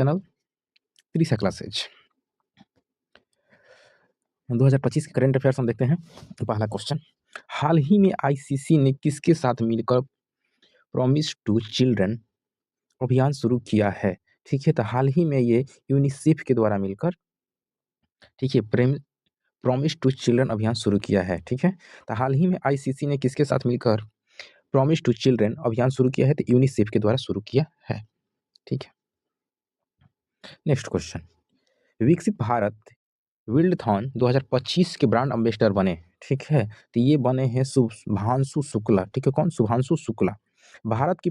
Channel Trisha classes. 2025 के current affairs हम देखते हैं। पहला क्वेश्चन, हाल ही में आईसीसी ने किसके साथ मिलकर प्रॉमिस टू चिल्ड्रन अभियान शुरू किया है? ठीक है, तो हाल ही में ये यूनिसेफ के द्वारा मिलकर, ठीक है, प्रॉमिस टू चिल्ड्रन अभियान शुरू किया है। ठीक है, तो हाल ही में आईसीसी ने किसके साथ मिलकर प्रॉमिस टू चिल्ड्रन अभियान शुरू किया है? तो यूनिसेफ के द्वारा शुरू किया है। ठीक है, नेक्स्ट क्वेश्चन, विकसित भारत विल्डथॉन 2025 के ब्रांड एम्बेसडर बने। ठीक है, तो ये बने हैं शुभांशु शुक्ला। ठीक है, कौन? शुभांशु शुक्ला। भारत की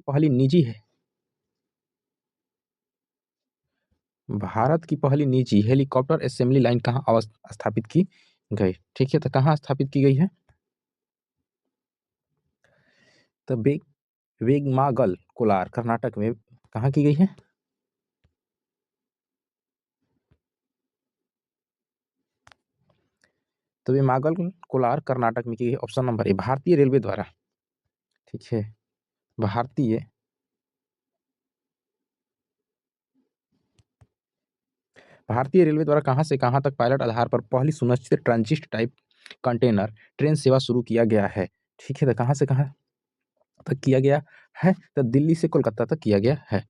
पहली निजी हेलीकॉप्टर असेंबली लाइन कहाँ स्थापित की गई? ठीक है, तो कहाँ स्थापित की गई है? तो वेगमागल कोलार कर्नाटक में कहाँ की गई है? तो वेगमागल कोलार कर्नाटक में की गई। ऑप्शन नंबर ए, भारतीय रेलवे द्वारा। ठीक है, भारतीय भारतीय रेलवे द्वारा कहाँ से कहाँ तक पायलट आधार पर पहली सुनिश्चित ट्रांजिट टाइप कंटेनर ट्रेन सेवा शुरू किया गया है? ठीक है, तो कहाँ से कहाँ तक किया गया है? तो दिल्ली से कोलकाता तक किया गया है।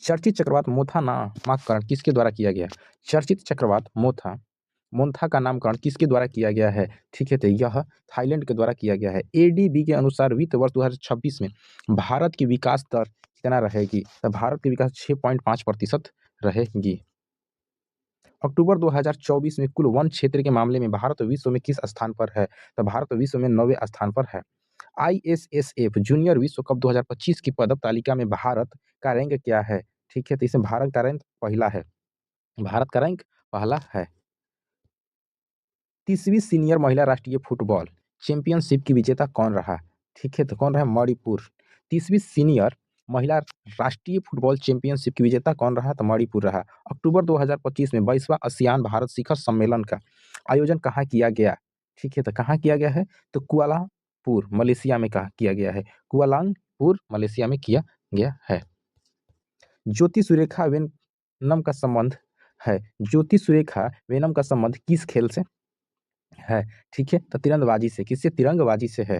चर्चित चक्रवात मोथा नामकरण किसके द्वारा किया गया? चर्चित चक्रवात मोन्था का नामकरण किसके द्वारा किया गया है? ठीक है, तो यह थाईलैंड के द्वारा किया गया है। एडीबी के अनुसार वित्त वर्ष 2026 में भारत की विकास दर कितना रहेगी? तो भारत की विकास 6.5% रहेगी। अक्टूबर 2024 में कुल वन क्षेत्र के मामले में भारत विश्व में किस स्थान पर है? तो भारत विश्व में 9वें स्थान पर है। आईएसएसएफ जूनियर विश्व कप 2025 की पदक तालिका में भारत का रैंक क्या है? ठीक है, तो इसमें भारत का रैंक पहला है। भारत का रैंक पहला है। 30वीं सीनियर महिला राष्ट्रीय फुटबॉल चैंपियनशिप की विजेता कौन रहा? ठीक है, तो कौन रहा? मणिपुर। 30वीं सीनियर महिला राष्ट्रीय फुटबॉल चैंपियनशिप की विजेता कौन रहा? तो मणिपुर रहा। अक्टूबर 2025 में 22वां आसियान भारत शिखर सम्मेलन का आयोजन कहाँ किया गया? ठीक है, तो कहाँ किया गया है? तो कुआलालंपुर मलेशिया में कहा किया गया है। कुआलालंपुर मलेशिया में किया गया है। ज्योति सुरेखा वेनम का संबंध है। ज्योति सुरेखा वेनम का संबंध किस खेल से है? ठीक है, तो तीरंदाजी से। किससे? तिरंगबाजी से है।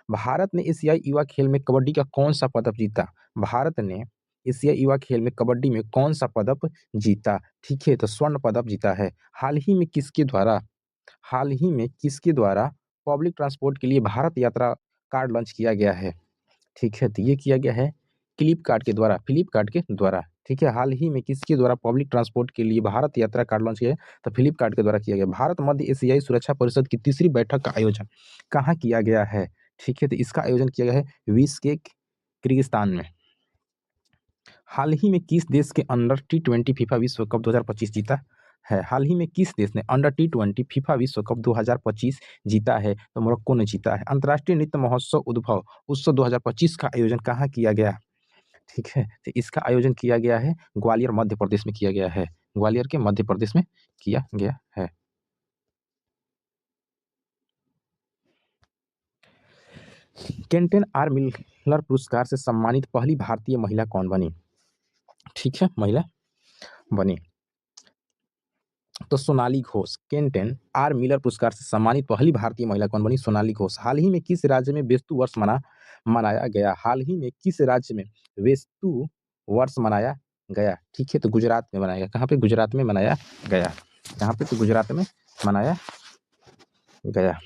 भारत ने एशियाई युवा खेल में कबड्डी का कौन सा पदक जीता? भारत ने एशियाई युवा खेल में कबड्डी में कौन सा पदक जीता? ठीक है, तो स्वर्ण पदक जीता है। हाल ही में किसके द्वारा पब्लिक ट्रांसपोर्ट के लिए भारत यात्रा कार्ड लॉन्च किया गया है? ठीक है, तो ये किया गया है फ्लिपकार्ट के द्वारा। ठीक है, हाल ही में किसके द्वारा पब्लिक ट्रांसपोर्ट के लिए भारत यात्रा कार्ड लॉन्च किया है? तो फ्लिपकार्ट के द्वारा किया गया। भारत मध्य एशियाई सुरक्षा परिषद की तीसरी बैठक का आयोजन कहाँ किया गया है? ठीक है, तो इसका आयोजन किया गया है बिश्केक किर्गिस्तान में। हाल ही में किस देश के अंडर टी20 फीफा विश्व कप 2025 जीता है? हाल ही में किस देश ने अंडर टी20 फीफा विश्व कप 2025 जीता है? तो मोरक्को ने जीता है। अंतर्राष्ट्रीय नृत्य महोत्सव उद्भव उत्सव 2025 का आयोजन कहाँ किया गया? ठीक है, तो इसका आयोजन किया गया है ग्वालियर मध्य प्रदेश में किया गया है। ग्वालियर के मध्य प्रदेश में किया गया है। केंटेन आर मिलर पुरस्कार से सम्मानित पहली भारतीय महिला कौन बनी? ठीक है, महिला बनी तो सोनाली घोष। केंटेन आर मिलर पुरस्कार से सम्मानित पहली भारतीय महिला कौन बनी? सोनाली घोष। हाल ही में किस राज्य में बेस्तु वर्ष मनाया गया? हाल ही में किस राज्य में बेस्तु वर्ष मनाया गया? ठीक है, तो गुजरात में मनाया गया। कहाँ पे? गुजरात में मनाया गया। कहाँ पे? तो गुजरात में मनाया गया।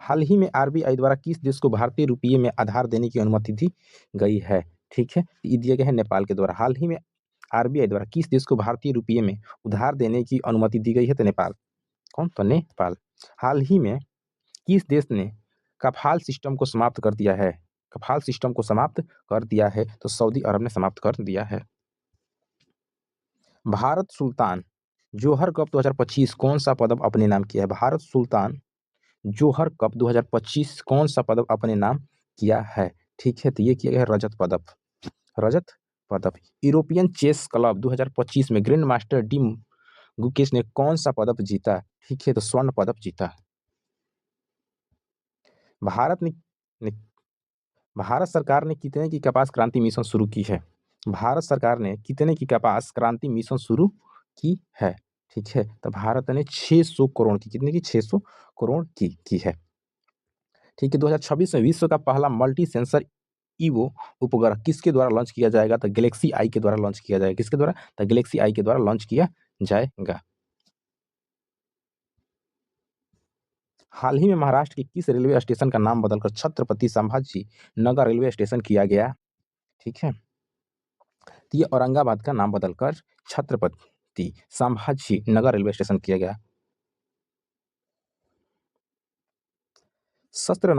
हाल ही में आरबीआई द्वारा किस देश को भारतीय रुपये में आधार देने की अनुमति दी गई है? ठीक है, ये दिया गया है नेपाल के द्वारा। हाल ही में आरबीआई द्वारा किस देश को भारतीय रुपये में उधार देने की अनुमति दी गई है? तो नेपाल। कौन? तो नेपाल। हाल ही में किस देश ने कफाल सिस्टम को समाप्त कर दिया है? कफाल सिस्टम को समाप्त कर दिया है, तो सऊदी अरब ने समाप्त कर दिया है। भारत सुल्तान जोहर कप 2025 कौन सा पदक अपने नाम किया है? भारत सुल्तान जोहर कप 2025 कौन सा पदक अपने नाम किया है? ठीक है, तो ये किया गया है रजत पदक। रजत पदक। यूरोपियन चेस क्लब 2025 में ग्रैंड मास्टर डी गुकेश ने कौन सा पदक जीता? ठीक है, तो स्वर्ण पदक जीता। भारत ने भारत सरकार ने कितने की कपास क्रांति मिशन शुरू की है? भारत सरकार ने कितने की कपास क्रांति मिशन शुरू की है? ठीक है, तो भारत ने 600 करोड़ की, कितने की? 600 करोड़ की है। ठीक है, 2026 में विश्व का पहला मल्टी सेंसर ईवो उपग्रह किसके द्वारा लॉन्च किया जाएगा? तो गैलेक्सी आई के द्वारा लॉन्च किया जाएगा। किसके द्वारा? तो गैलेक्सी आई के द्वारा लॉन्च किया जाएगा। हाल ही में महाराष्ट्र के किस रेलवे स्टेशन का नाम बदलकर छत्रपति संभाजी नगर रेलवे स्टेशन किया गया? ठीक है, तो ये औरंगाबाद का नाम बदलकर छत्रपति संभाजी नगर रेलवे स्टेशन किया गया। शस्त्र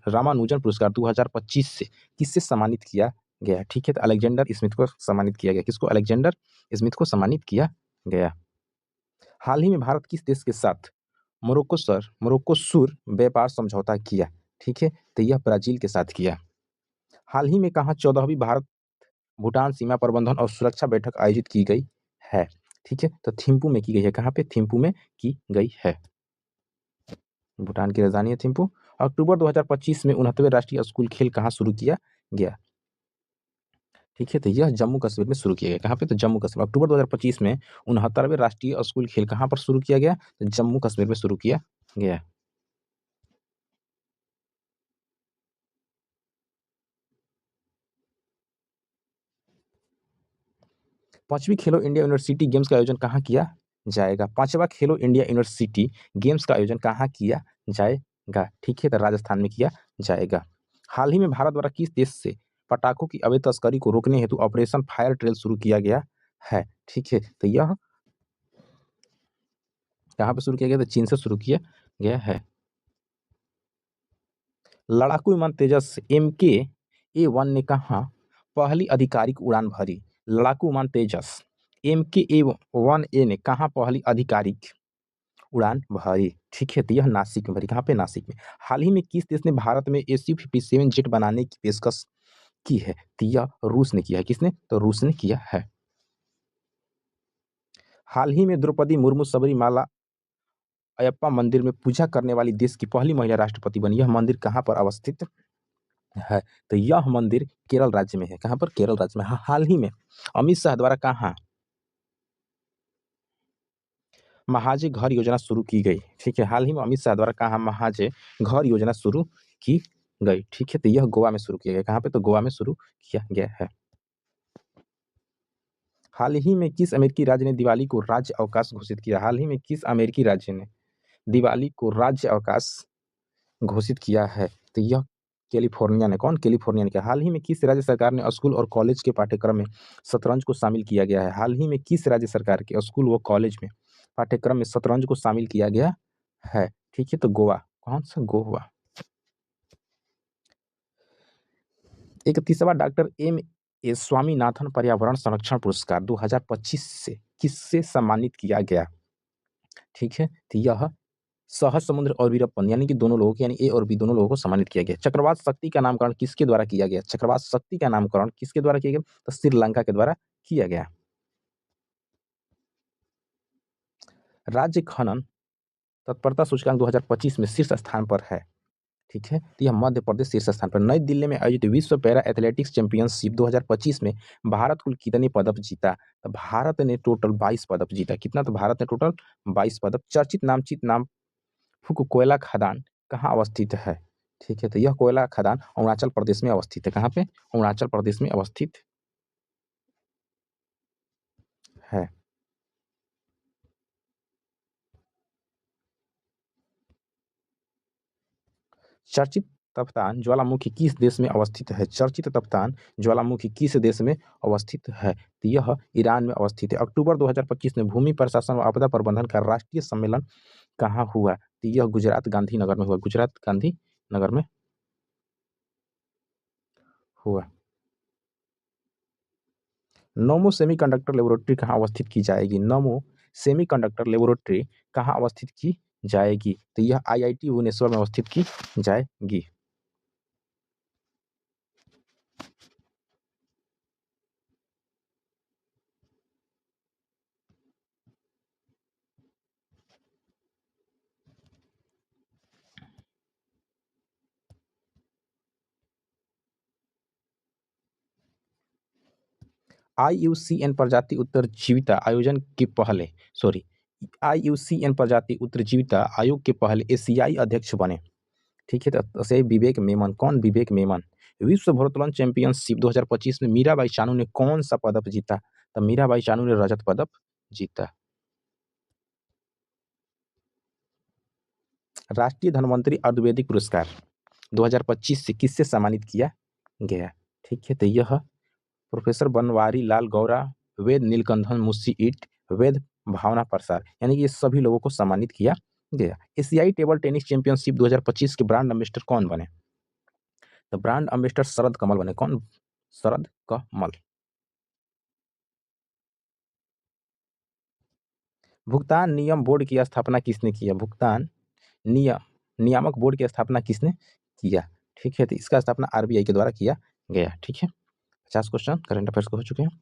रामानुजन पुरस्कार 2025 से किससे सम्मानित किया गया? ठीक है, तो अलेक्जेंडर स्मिथ को सम्मानित किया गया। किसको? अलेक्जेंडर स्मिथ को सम्मानित किया गया। हाल ही में भारत किस देश के साथ मोरोक्कोसुर व्यापार समझौता किया? ठीक है, तो यह ब्राजील के साथ किया। हाल ही में कहाँ 14वीं भारत भूटान सीमा प्रबंधन और सुरक्षा बैठक आयोजित की गई है? ठीक है, तो थिम्पू में की गई है। कहाँ पे? थिम्पू में की गई है। भूटान की राजधानी है थिम्पू। अक्टूबर 2025 में 69वें राष्ट्रीय स्कूल खेल कहाँ शुरू किया गया? ठीक है, तो यह जम्मू कश्मीर में शुरू किया गया। कहाँ पे? तो जम्मू कश्मीर। अक्टूबर 2025 में 69वें राष्ट्रीय स्कूल खेल कहाँ पर शुरू किया गया? तो जम्मू कश्मीर में शुरू किया गया। पांचवी खेलो इंडिया यूनिवर्सिटी गेम्स का आयोजन कहाँ किया जाएगा? पांचवा खेलो इंडिया यूनिवर्सिटी गेम्स का आयोजन कहाँ किया जाएगा? ठीक है, तो राजस्थान में किया जाएगा। हाल ही में भारत द्वारा किस देश से पटाखों की अवैध तस्करी को रोकने हेतु ऑपरेशन फायर ट्रेल शुरू किया गया है? ठीक है, तो यह कहाँ पे शुरू किया गया? तो चीन से शुरू किया गया है। लड़ाकू विमान तेजस MK-A1 ने कहाँ पहली आधिकारिक उड़ान भरी? लड़ाकू विमान तेजस MK-A1A ने कहाँ पहली आधिकारिक उड़ान भरी? ठीक है, तो यह नासिक में भरी। कहाँ पे? नासिक में। हाल ही में किस देश ने भारत में SU-57 जेट बनाने की पेशकश की है? तो यह रूस ने किया है। किसने? तो रूस ने किया है। हाल ही में द्रौपदी मुर्मू सबरीमाला अयप्पा मंदिर में पूजा करने वाली देश की पहली महिला राष्ट्रपति बनी। यह मंदिर कहाँ पर अवस्थित है? तो यह मंदिर केरल राज्य में है। कहाँ पर? केरल राज्य में। हाल ही में अमित शाह द्वारा कहाँ महाजे घर योजना शुरू की गई? ठीक है, हाल ही में अमित शाह द्वारा कहाँ महाजे घर योजना शुरू की गई? ठीक है, तो यह गोवा में शुरू किया गया। कहाँ पे? तो गोवा में शुरू किया गया है। हाल ही में किस अमेरिकी राज्य ने दिवाली को राज्य अवकाश घोषित किया? हाल ही में किस अमेरिकी राज्य ने दिवाली को राज्य अवकाश घोषित किया है? तो यह कैलिफोर्निया ने। कौन? कैलिफोर्निया ने किया। हाल ही में किस राज्य सरकार ने स्कूल और कॉलेज के पाठ्यक्रम में शतरंज को शामिल किया गया है? हाल ही में किस राज्य सरकार के स्कूल व कॉलेज में पाठ्यक्रम में शतरंज को शामिल किया गया है? ठीक है, तो गोवा। कौन सा? गोवा। 31वां डॉक्टर M. A. स्वामीनाथन पर्यावरण संरक्षण पुरस्कार 2025 से किससे सम्मानित किया गया? ठीक है, तो यह सहज समुद्र और वीरप्पन यानी कि दोनों लोगों को, यानी ए और बी दोनों लोगों को सम्मानित किया गया। चक्रवात शक्ति का नामकरण किसके द्वारा किया गया? चक्रवात शक्ति का नामकरण किसके द्वारा किया गया? तो श्रीलंका के द्वारा किया गया। राज्य खनन तत्परता सूचकांक 2025 में शीर्ष स्थान पर है। ठीक है, तो यह मध्य प्रदेश शीर्ष स्थान पर। नई दिल्ली में आयोजित विश्व पैरा एथलेटिक्स चैंपियनशिप 2025 में भारत कुल कितने पदक जीता? तो भारत ने टोटल 22 पदक जीता। कितना? तो भारत ने टोटल 22 पदक। चर्चित नामचित नाम फूक कोयला खदान कहाँ अवस्थित है? ठीक है, तो यह कोयला खदान अरुणाचल प्रदेश में अवस्थित है। कहाँ पे? अरुणाचल प्रदेश में अवस्थित है। चर्चित तप्तान ज्वालामुखी किस देश में अवस्थित है? चर्चित तप्तान ज्वालामुखी किस देश में अवस्थित है? तो यह ईरान में अवस्थित है। अक्टूबर 2025 में भूमि प्रशासन व आपदा प्रबंधन का राष्ट्रीय सम्मेलन कहाँ हुआ? तो यह गुजरात गांधीनगर में हुआ। गुजरात गांधीनगर में हुआ। नोमो सेमीकंडक्टर लेबोरेटरी कहाँ अवस्थित की जाएगी? नोमो सेमीकंडक्टर लेबोरेटरी कहाँ अवस्थित की जाएगी? तो यह IIT भुवनेश्वर में अवस्थित की जाएगी। आईयूसीएन प्रजाति उत्तरजीविता आयोजन के पहले आईयूसीएन प्रजाति उत्तरजीविता आयोग के पहले एशियाई अध्यक्ष बने। ठीक है, तो से विवेक मेमन। कौन? विवेक मेमन। विश्व भारोत्तोलन चैंपियनशिप 2025 में मीराबाई चानू ने कौन सा पदक जीता? तो मीराबाई चानू ने रजत पदक जीता। राष्ट्रीय धन्वंतरी आयुर्वेदिक पुरस्कार 2025 से किससे सम्मानित किया गया? ठीक है, तो यह प्रोफेसर बनवारी लाल गौरा, वेद नीलकंठन मुंशी, वेद भावना प्रसाद, यानी कि ये सभी लोगों को सम्मानित किया गया। एशियाई टेबल टेनिस चैंपियनशिप 2025 के ब्रांड एम्बेसडर कौन बने? तो ब्रांड एम्बेसडर शरद कमल बने। कौन? शरद कमल। भुगतान नियम बोर्ड की स्थापना किसने किया? भुगतान नियामक बोर्ड की स्थापना किसने किया? ठीक है, तो इसका स्थापना आरबीआई के द्वारा किया गया। ठीक है, 50 क्वेश्चन करंट अफेयर्स के हो चुके हैं।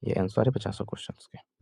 ये आंसर है 50 क्वेश्चन के।